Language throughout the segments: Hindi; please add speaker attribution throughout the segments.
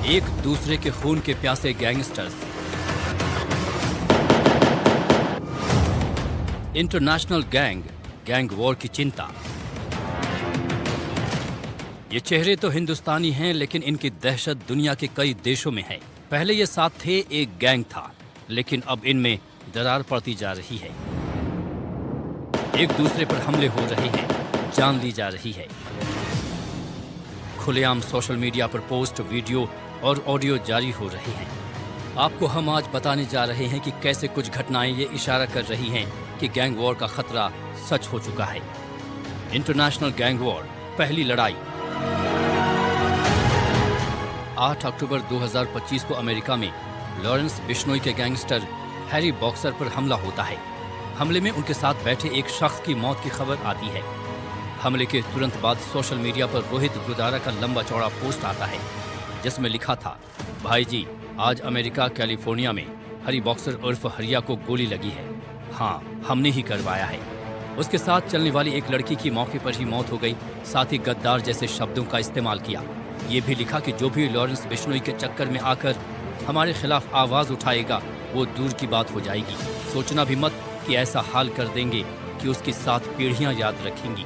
Speaker 1: एक दूसरे के खून के प्यासे गैंगस्टर्स, इंटरनेशनल गैंग वॉर की चिंता। ये चेहरे तो हिंदुस्तानी हैं, लेकिन इनकी दहशत दुनिया के कई देशों में है। पहले ये साथ थे, एक गैंग था, लेकिन अब इनमें दरार पड़ती जा रही है। एक दूसरे पर हमले हो रहे हैं, जान ली जा रही है। खुलेआम सोशल मीडिया पर पोस्ट, वीडियो और ऑडियो जारी हो रहे हैं। आपको हम आज बताने जा रहे हैं कि कैसे कुछ घटनाएं ये इशारा कर रही हैं कि गैंग वॉर का खतरा सच हो चुका है। इंटरनेशनल गैंग वॉर, पहली लड़ाई। 8 अक्टूबर 2025 को अमेरिका में लॉरेंस बिश्नोई के गैंगस्टर हैरी बॉक्सर पर हमला होता है। हमले में उनके साथ बैठे एक शख्स की मौत की खबर आती है। हमले के तुरंत बाद सोशल मीडिया पर रोहित गुदारा का लंबा चौड़ा पोस्ट आता है, जिसमें लिखा था, भाई जी, आज अमेरिका कैलिफोर्निया में हरी बॉक्सर उर्फ हरिया को गोली लगी है। हाँ, हमने ही करवाया है। उसके साथ चलने वाली एक लड़की की मौके पर ही मौत हो गई। साथ ही गद्दार जैसे शब्दों का इस्तेमाल किया। ये भी लिखा कि जो भी लॉरेंस बिश्नोई के चक्कर में आकर हमारे खिलाफ आवाज उठाएगा वो दूर की बात हो जाएगी। सोचना भी मत कि ऐसा हाल कर देंगे कि उसकी 7 पीढ़ियां याद रखेंगी।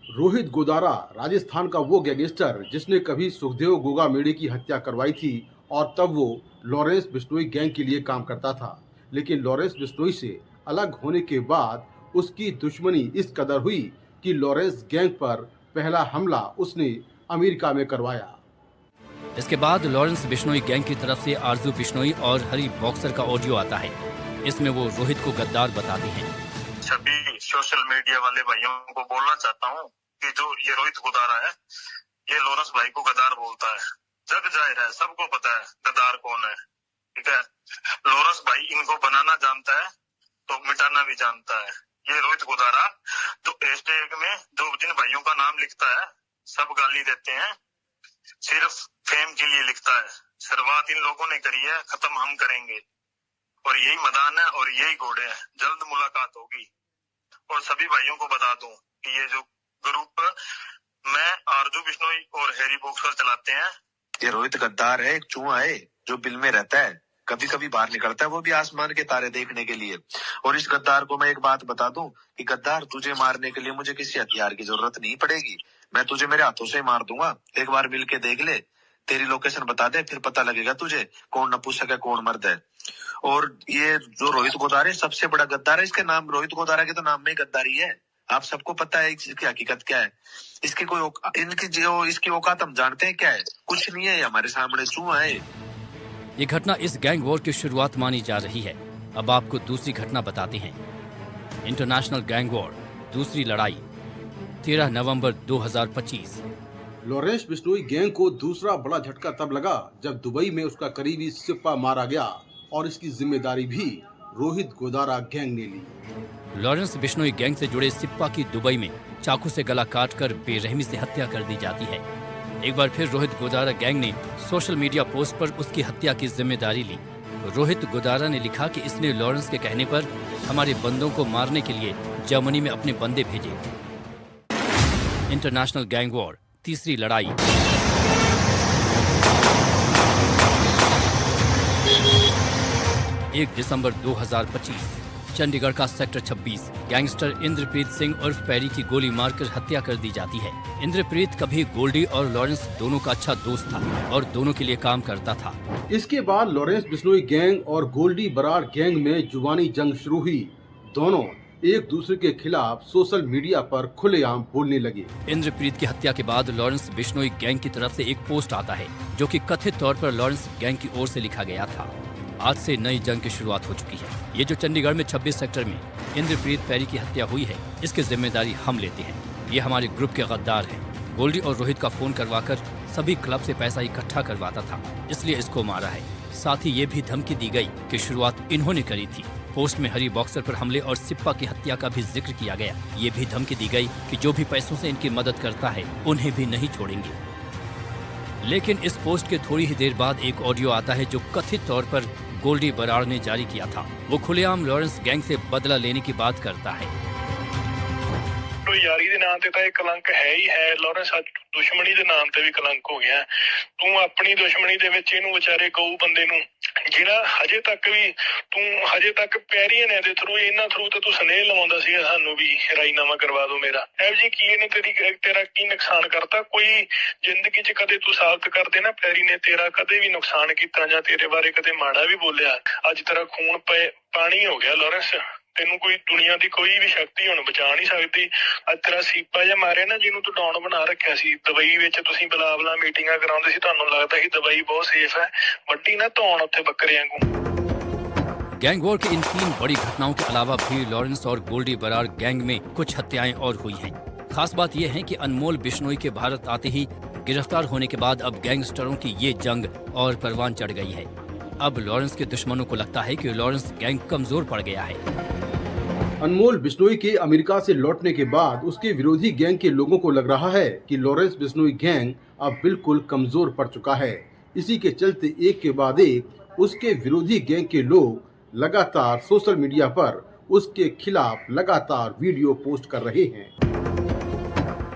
Speaker 2: रोहित गोदारा राजस्थान का वो गैंगस्टर जिसने कभी सुखदेव गोगा मेड़े की हत्या करवाई थी और तब वो लॉरेंस बिश्नोई गैंग के लिए काम करता था। लेकिन लॉरेंस बिश्नोई से अलग होने के बाद उसकी दुश्मनी इस कदर हुई कि लॉरेंस गैंग पर पहला हमला उसने अमेरिका में करवाया।
Speaker 1: इसके बाद लॉरेंस बिश्नोई गैंग की तरफ से आरजू बिश्नोई और हरी बॉक्सर का ऑडियो आता है। इसमें वो रोहित को गद्दार बताते हैं।
Speaker 3: सभी सोशल मीडिया वाले भाइयों को बोलना चाहता हूँ कि जो ये रोहित गोदारा है, ये लॉरेंस भाई को गद्दार बोलता है। जग जाहिर है, सबको पता है गद्दार कौन है। ठीक है, लॉरेंस भाई इनको बनाना जानता है तो मिटाना भी जानता है। ये रोहित गोदारा जो हैशटैग में जो जिन भाइयों का नाम लिखता है, सब गाली देते हैं, सिर्फ फेम के लिए लिखता है। शुरुआत इन लोगों ने करी है, खत्म हम करेंगे। और यही मैदान है और यही घोड़े हैं। जल्द मुलाकात होगी। और सभी भाइयों को बता दूं कि ये जो ग्रुप मैं आरजू बिश्नोई और हैरी बॉक्सर चलाते हैं,
Speaker 4: ये रोहित गद्दार है, एक चूहा है जो बिल में रहता है, कभी कभी बाहर निकलता है, वो भी आसमान के तारे देखने के लिए। और इस गद्दार को मैं एक बात बता दूं कि गद्दार, तुझे मारने के लिए मुझे किसी हथियार की जरूरत नहीं पड़ेगी। मैं तुझे मेरे हाथों से मार दूंगा। एक बार मिल के देख ले, तेरी लोकेशन बता दे, फिर पता लगेगा तुझे कौन नपुंसक है कौन मर्द है। और ये जो रोहित गोदारा है, सबसे बड़ा गद्दार है। इसके नाम रोहित गोदारा के तो नाम में ही गद्दारी है। आप सबको पता है इसकी हकीकत क्या है। इसकी इनकी जो इसकी औकात हम जानते हैं क्या है। कुछ नहीं है, हमारे सामने चूहा है।
Speaker 1: ये घटना इस गैंग वॉर की शुरुआत मानी जा रही है। अब आपको दूसरी घटना बताते हैं। इंटरनेशनल गैंग वॉर, दूसरी लड़ाई, 13 नवंबर 2025।
Speaker 2: लॉरेंस बिश्नोई गैंग को दूसरा बड़ा झटका तब लगा जब दुबई में उसका करीबी सिप्पा मारा गया और इसकी जिम्मेदारी भी रोहित गोदारा गैंग ने ली।
Speaker 1: लॉरेंस बिश्नोई गैंग से जुड़े सिप्पा की दुबई में चाकू से गला काटकर बेरहमी से हत्या कर दी जाती है। एक बार फिर रोहित गोदारा गैंग ने सोशल मीडिया पोस्ट पर उसकी हत्या की जिम्मेदारी ली। रोहित गोदारा ने लिखा कि इसने लॉरेंस के कहने पर हमारे बंदों को मारने के लिए जर्मनी में अपने बंदे भेजे। इंटरनेशनल गैंग वॉर, तीसरी लड़ाई। 1 दिसंबर 2025, चंडीगढ़ का सेक्टर 26, गैंगस्टर इंद्रप्रीत सिंह उर्फ पैरी की गोली मारकर हत्या कर दी जाती है। इंद्रप्रीत कभी गोल्डी और लॉरेंस दोनों का अच्छा दोस्त था और दोनों के लिए काम करता था।
Speaker 2: इसके बाद लॉरेंस बिश्नोई गैंग और गोल्डी बराड़ गैंग में जुबानी जंग शुरू हुई। दोनों एक दूसरे के खिलाफ सोशल मीडिया पर खुलेआम बोलने लगे।
Speaker 1: इंद्रप्रीत की हत्या के बाद लॉरेंस बिश्नोई गैंग की तरफ से एक पोस्ट आता है, जो कि कथित तौर पर लॉरेंस गैंग की ओर से लिखा गया था। आज से नई जंग की शुरुआत हो चुकी है। ये जो चंडीगढ़ में 26 सेक्टर में इंद्रप्रीत पैरी की हत्या हुई है, इसकी जिम्मेदारी हम लेते हैं। ये हमारे ग्रुप के गद्दार हैं। गोल्डी और रोहित का फोन करवाकर सभी क्लब से पैसा इकट्ठा करवाता था, इसलिए इसको मारा है। साथ ही ये भी धमकी दी गई कि शुरुआत इन्होंने करी थी। पोस्ट में हरी बॉक्सर पर हमले और सिप्पा की हत्या का भी जिक्र किया गया। ये भी धमकी दी गई कि जो भी पैसों से इनकी मदद करता है उन्हें भी नहीं छोड़ेंगे। लेकिन इस पोस्ट के थोड़ी ही देर बाद एक ऑडियो आता है जो कथित तौर पर गोल्डी बराड़ ने जारी किया था। वो खुलेआम लॉरेंस गैंग से बदला लेने की बात करता है।
Speaker 3: तो
Speaker 5: यारी ਦੇ ਨਾਂ ਤੇ ਤਾਂ ਇਹ ਕਲੰਕ ਹੈ ਹੀ ਹੈ ਲਾਰੈਂਸ, ਅੱਜ ਦੁਸ਼ਮਣੀ ਦੇ ਨਾਮ ਤੇ ਵੀ ਕਲੰਕ ਹੋ ਗਿਆ। ਤੂੰ ਆਪਣੀ ਦੁਸ਼ਮਣੀ ਦੇ ਵਿੱਚ ਇਹਨੂੰ ਵਿਚਾਰੇ ਗਊ ਬੰਦੇ ਨੂੰ ਜਿਹੜਾ ਹਜੇ ਤੱਕ ਪੈਰੀਆਂ ਨੇ ਦੇ ਥਰੂ ਇਹਨਾਂ ਥਰੂ ਤੇ ਤੂੰ ਸੁਨੇਹ ਲਵਾਉਂਦਾ ਸੀ ਸਾਨੂੰ ਵੀ ਰਾਜੀਨਾਮਾ ਕਰਵਾ ਦਿਓ ਮੇਰਾ। ਇਹ ਜੀ ਕੀ ਇਹਨੇ ਤੇਰਾ ਕੀ ਨੁਕਸਾਨ ਕਰਤਾ? ਕੋਈ ਜ਼ਿੰਦਗੀ 'ਚ ਕਦੇ ਤੂੰ ਸਾਬਤ ਕਰ ਦੇ ਨਾ ਪੈਰੀ ਨੇ ਤੇਰਾ ਕਦੇ ਵੀ ਨੁਕਸਾਨ ਕੀਤਾ ਜਾਂ ਤੇਰੇ ਬਾਰੇ ਕਦੇ ਮਾੜਾ ਵੀ ਬੋਲਿਆ। ਅੱਜ ਤੇਰਾ ਖੂਨ ਪਾਣੀ ਹੋ ਗਿਆ ਲਾਰੈਂਸ, ਤੈਨੂੰ ਕੋਈ ਦੁਨੀਆ ਦੀ ਕੋਈ ਵੀ ਸ਼ਕਤੀ ਹੁਣ ਬਚਾ ਨਹੀਂ ਸਕਦੀ। ਅੱਜ ਤੇਰਾ ਸੀਪਾ ਜਿਹਾ ਮਾਰਿਆ ਨਾ ਜਿਹਨੂੰ ਤੂੰ ਡਾਊਨ ਬਣਾ ਰੱਖਿਆ ਸੀ। ਦੁਬਈ ਵਿੱਚ ਤੁਸੀਂ ਬਲਾ ਮੀਟਿੰਗਾਂ ਕਰਾਉਂਦੇ ਸੀ, ਤੁਹਾਨੂੰ ਲੱਗਦਾ ਸੀ ਦੁਬਈ ਬਹੁਤ सेफ है, ਵੱਡੀ ਨਾ ਧੌਣ ਉੱਥੇ ਬੱਕਰੇ ਵਾਂਗੂ।
Speaker 1: गैंग वॉर की इन 3 बड़ी घटनाओं के अलावा भी लॉरेंस और गोल्डी बरार गैंग में कुछ हत्याएं और हुई हैं। खास बात यह है कि अनमोल बिश्नोई के भारत आते ही गिरफ्तार होने के बाद अब गैंगस्टरों की ये जंग और परवान चढ़ गई है। अब लॉरेंस के दुश्मनों को लगता है कि लॉरेंस गैंग कमजोर पड़ गया है।
Speaker 2: अनमोल बिश्नोई के अमेरिका से लौटने के बाद उसके विरोधी गैंग के लोगों को लग रहा है कि लॉरेंस बिश्नोई गैंग अब बिल्कुल कमजोर पड़ चुका है। इसी के चलते एक के बाद एक उसके विरोधी गैंग के लोग लगातार सोशल मीडिया पर उसके खिलाफ लगातार वीडियो पोस्ट कर रहे हैं।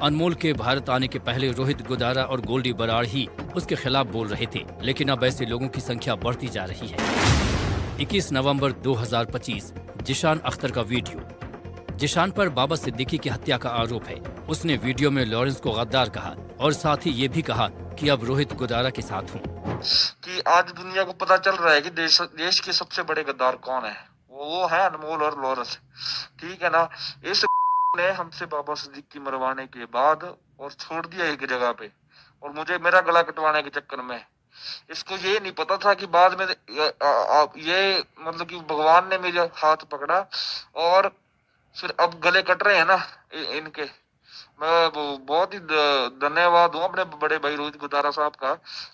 Speaker 1: अनमोल के भारत आने के पहले रोहित गुदारा और गोल्डी बरार ही उसके खिलाफ बोल रहे थे, लेकिन अब ऐसे लोगों की संख्या बढ़ती जा रही है। 21 नवंबर 2025 जिशान अख्तर का वीडियो। जिशान पर बाबा सिद्दीकी की हत्या का आरोप है। उसने वीडियो में लॉरेंस को गद्दार कहा और साथ ही ये भी कहा कि अब रोहित गुदारा के साथ हूँ।
Speaker 6: कि आज दुनिया को पता चल रहा है कि देश के सबसे बड़े गद्दार कौन है, वो है अनमोल और लॉरेंस, ठीक है ना। इस ने हमसे बाबा सिद्दीकी मरवाने के बाद और छोड़ दिया एक जगह पे, और मुझे मेरा गला कटवाने के चक्कर में इसको ये नहीं पता था कि बाद में ये मतलब कि भगवान ने मेरे हाथ पकड़ा और फिर अब गले कट रहे हैं ना इनके। मैं बहुत ही धन्यवाद हूँ अपने बड़े भाई रोहित गुदारा साहब का,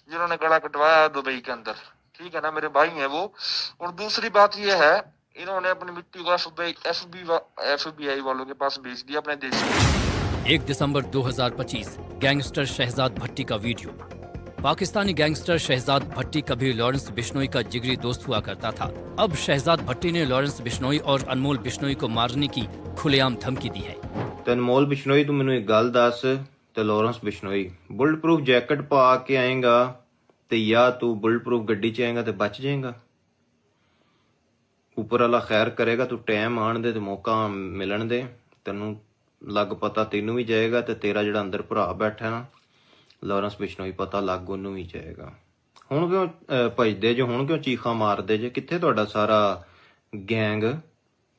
Speaker 6: जिन्होंने गला कटवाया दुबई के अंदर, ठीक है ना, मेरे भाई हैं वो। और दूसरी बात ये है, इन्होंने अपनी मिट्टी को FBI वालों के पास भेज दिया अपने देश में।
Speaker 1: 1 दिसंबर 2025 गैंगस्टर शहजाद भट्टी का वीडियो। पाकिस्तानी गैंगस्टर शहजाद भट्टी कभी लॉरेंस बिश्नोई का जिगरी दोस्त हुआ करता था। अब शहजाद भट्टी ने लॉरेंस बिश्नोई और अनमोल बिश्नोई को मारने की खुलेआम धमकी दी है।
Speaker 7: ਤੇ ਅਨਮੋਲ ਬਿਸ਼ਨੋਈ ਤੂੰ ਮੈਨੂੰ ਇੱਕ ਗੱਲ ਦੱਸ, ਤੇ Lawrence Bishnoi bullet proof jacket ਪਾ ਕੇ ਆਏਗਾ ਤੇ ਜਾਂ ਤੂੰ ਬੁਲਟ ਪ੍ਰੂਫ ਗੱਡੀ 'ਚ ਆਏਗਾ ਤੇ ਬਚ ਜਾਏਗਾ? ਉੱਪਰ ਵਾਲਾ ਖੈਰ ਕਰੇਗਾ, ਤੂੰ ਟਾਈਮ ਆਣ ਦੇ ਤੇ ਮੌਕਾ ਮਿਲਣ ਦੇ, ਤੈਨੂੰ ਲੱਗ ਪਤਾ ਤੈਨੂੰ ਵੀ ਜਾਏਗਾ ਤੇ ਤੇਰਾ ਜਿਹੜਾ ਅੰਦਰ ਭਰਾ ਬੈਠਾ ਨਾ ਲਾਰੈਂਸ ਬਿਸ਼ਨੋਈ ਪਤਾ ਲੱਗ ਉਹਨੂੰ ਵੀ ਜਾਏਗਾ। ਹੁਣ ਕਿਉਂ ਭਜਦੇ ਜੇ, ਹੁਣ ਕਿਉਂ ਚੀਖਾਂ ਮਾਰਦੇ ਜੇ? ਕਿੱਥੇ ਤੁਹਾਡਾ ਸਾਰਾ ਗੈਂਗ?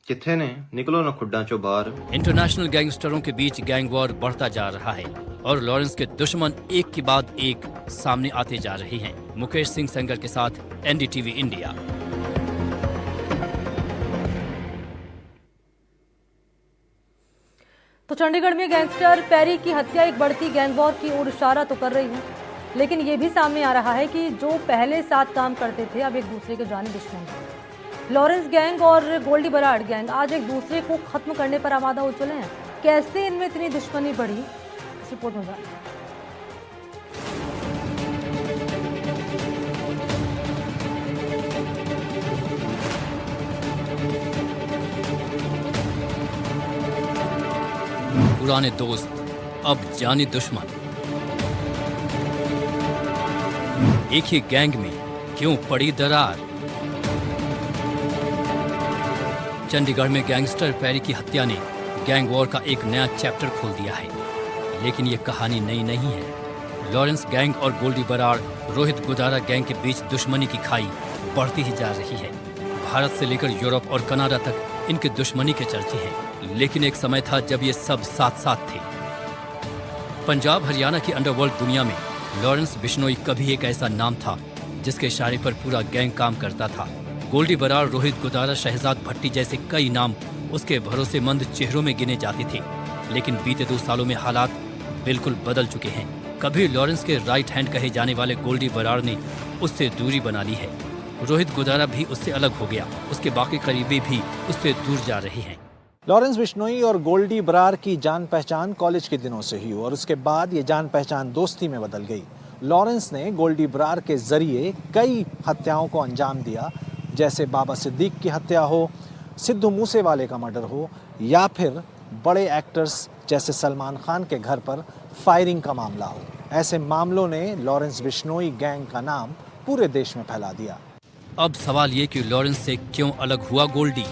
Speaker 7: किथे ने? निकलो ना खुड्डा चो बाहर।
Speaker 1: इंटरनेशनल गैंगस्टरों के बीच गैंग वॉर बढ़ता जा रहा है और लॉरेंस के दुश्मन एक के बाद एक सामने आते जा रहे हैं। मुकेश सिंह सेंगर के साथ NDTV इंडिया।
Speaker 8: तो चंडीगढ़ में गैंगस्टर पैरी की हत्या एक बढ़ती गैंग वॉर की ओर इशारा तो कर रही है, लेकिन ये भी सामने आ रहा है कि जो पहले साथ काम करते थे अब एक दूसरे के जानी दुश्मन हैं। लॉरेंस गैंग और गोल्डी बरार गैंग आज एक दूसरे को खत्म करने पर आमादा हो चले हैं। कैसे इनमें इतनी दुश्मनी बढ़ी, इस रिपोर्ट में जानिए।
Speaker 1: पुराने दोस्त अब जानी दुश्मन। एक ही गैंग में क्यों पड़ी दरार? चंडीगढ़ में गैंगस्टर पैरी की हत्या ने गैंग वॉर का एक नया चैप्टर खोल दिया है, लेकिन ये कहानी नई नहीं है। लॉरेंस गैंग और गोल्डी बरार रोहित गुदारा गैंग के बीच दुश्मनी की खाई बढ़ती ही जा रही है। भारत से लेकर यूरोप और कनाडा तक इनकी दुश्मनी के चर्चे हैं, लेकिन एक समय था जब ये सब साथ साथ थे। पंजाब हरियाणा की अंडरवर्ल्ड दुनिया में लॉरेंस बिश्नोई कभी एक ऐसा नाम था जिसके इशारे पर पूरा गैंग काम करता था। गोल्डी बरार, रोहित गुदारा, शहजाद भट्टी जैसे कई नाम उसके भरोसेमंद चेहरों में गिने जाते थे, लेकिन बीते 2 सालों में हालात बिल्कुल बदल चुके हैं। कभी लॉरेंस के राइट हैंड कहे जाने वाले गोल्डी बरार ने उससे दूरी बना ली है। रोहित गुदारा भी उससे अलग हो गया, उसके बाकी करीबी भी उससे दूर जा रहे हैं।
Speaker 9: लॉरेंस बिश्नोई और गोल्डी बरार की जान पहचान कॉलेज के दिनों से ही और उसके बाद ये जान पहचान दोस्ती में बदल गई। लॉरेंस ने गोल्डी बरार के जरिए कई हत्याओं को अंजाम दिया, जैसे बाबा सिद्दीक की हत्या हो, सिद्धू मूसेवाले का मर्डर हो, या फिर बड़े एक्टर्स जैसे सलमान खान के घर पर फायरिंग का मामला हो। ऐसे मामलों ने लॉरेंस बिश्नोई गैंग का नाम पूरे देश में फैला दिया।
Speaker 1: अब सवाल ये कि लॉरेंस से क्यों अलग हुआ गोल्डी?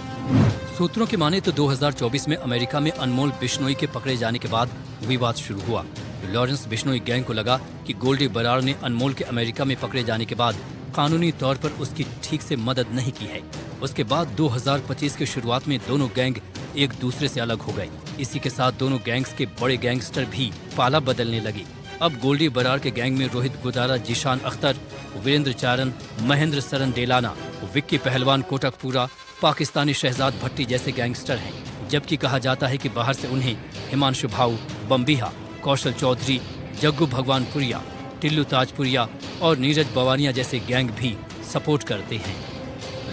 Speaker 1: सूत्रों की माने तो 2024 में अमेरिका में अनमोल बिश्नोई के पकड़े जाने के बाद विवाद शुरू हुआ। लॉरेंस बिश्नोई गैंग को लगा कि गोल्डी बरार ने अनमोल के अमेरिका में पकड़े जाने के बाद कानूनी तौर पर उसकी ठीक से मदद नहीं की है। उसके बाद 2025 की शुरुआत में दोनों गैंग एक दूसरे से अलग हो गए। इसी के साथ दोनों गैंग्स के बड़े गैंगस्टर भी पाला बदलने लगे। अब गोल्डी बरार के गैंग में रोहित गुदारा, जीशान अख्तर, वीरेंद्र चारण, महेंद्र सरन डेलाना, विक्की पहलवान कोटकपुरा, पाकिस्तानी शहजाद भट्टी जैसे गैंगस्टर हैं, जबकि कहा जाता है कि बाहर से उन्हें हिमांशु भाऊ, बम्बिहा, कौशल चौधरी, जग्गू भगवानपुरिया, टिल्लू ताजपुरिया और नीरज बवानिया जैसे गैंग भी सपोर्ट करते हैं।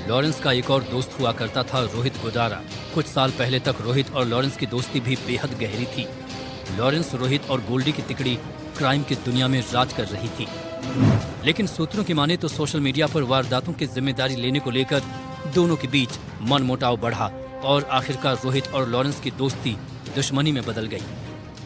Speaker 1: लॉरेंस का एक और दोस्त हुआ करता था रोहित गुदारा। कुछ साल पहले तक रोहित और लॉरेंस की दोस्ती भी बेहद गहरी थी। लॉरेंस, रोहित और गोल्डी की तिकड़ी क्राइम की दुनिया में राज कर रही थी। लेकिन सूत्रों की माने तो सोशल मीडिया पर वारदातों की जिम्मेदारी लेने को लेकर दोनों के बीच मनमुटाव बढ़ा और आखिरकार रोहित और लॉरेंस की दोस्ती दुश्मनी में बदल गई।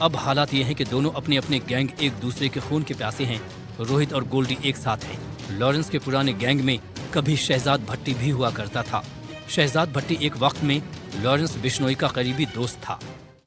Speaker 1: अब हालात ये हैं कि दोनों अपने अपने गैंग एक दूसरे के खून के प्यासे हैं। रोहित और गोल्डी एक साथ हैं। लॉरेंस के पुराने गैंग में कभी शहजाद भट्टी भी हुआ करता था। शहजाद भट्टी एक वक्त में लॉरेंस बिश्नोई का करीबी दोस्त था।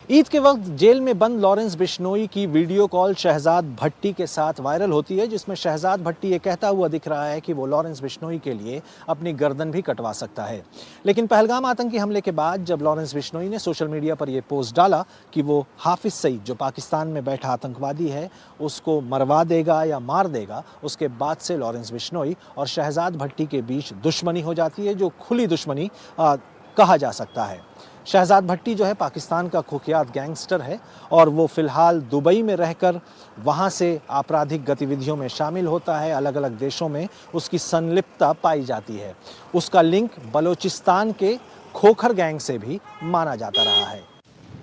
Speaker 9: ईद के वक्त जेल में बंद लॉरेंस बिश्नोई की वीडियो कॉल शहजाद भट्टी के साथ वायरल होती है, जिसमें शहजाद भट्टी ये कहता हुआ दिख रहा है कि वो लॉरेंस बिश्नोई के लिए अपनी गर्दन भी कटवा सकता है। लेकिन पहलगाम आतंकी हमले के बाद जब लॉरेंस बिश्नोई ने सोशल मीडिया पर यह पोस्ट डाला कि वो हाफिज सईद, जो पाकिस्तान में बैठा आतंकवादी है, उसको मरवा देगा या मार देगा, उसके बाद से लॉरेंस बिश्नोई और शहजाद भट्टी के बीच दुश्मनी हो जाती है, जो खुली दुश्मनी कहा जा सकता है। शहजाद भट्टी जो है पाकिस्तान का कुख्यात गैंगस्टर है और वो फिलहाल दुबई में रहकर वहाँ से आपराधिक गतिविधियों में शामिल होता है। अलग अलग देशों में उसकी संलिप्तता पाई जाती है। उसका लिंक बलोचिस्तान के खोखर गैंग से भी माना जाता रहा है।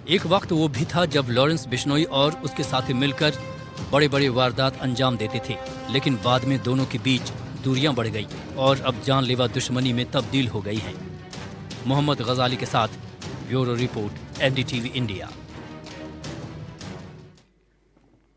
Speaker 1: एक वक्त वो भी था जब लॉरेंस बिश्नोई और उसके साथी मिलकर बड़े बड़े वारदात अंजाम देते थे, लेकिन बाद में दोनों के बीच दूरियां बढ़ गई और अब जानलेवा दुश्मनी में तब्दील हो गई है। मोहम्मद गजाली के साथ ब्यूरो रिपोर्ट, NDTV इंडिया।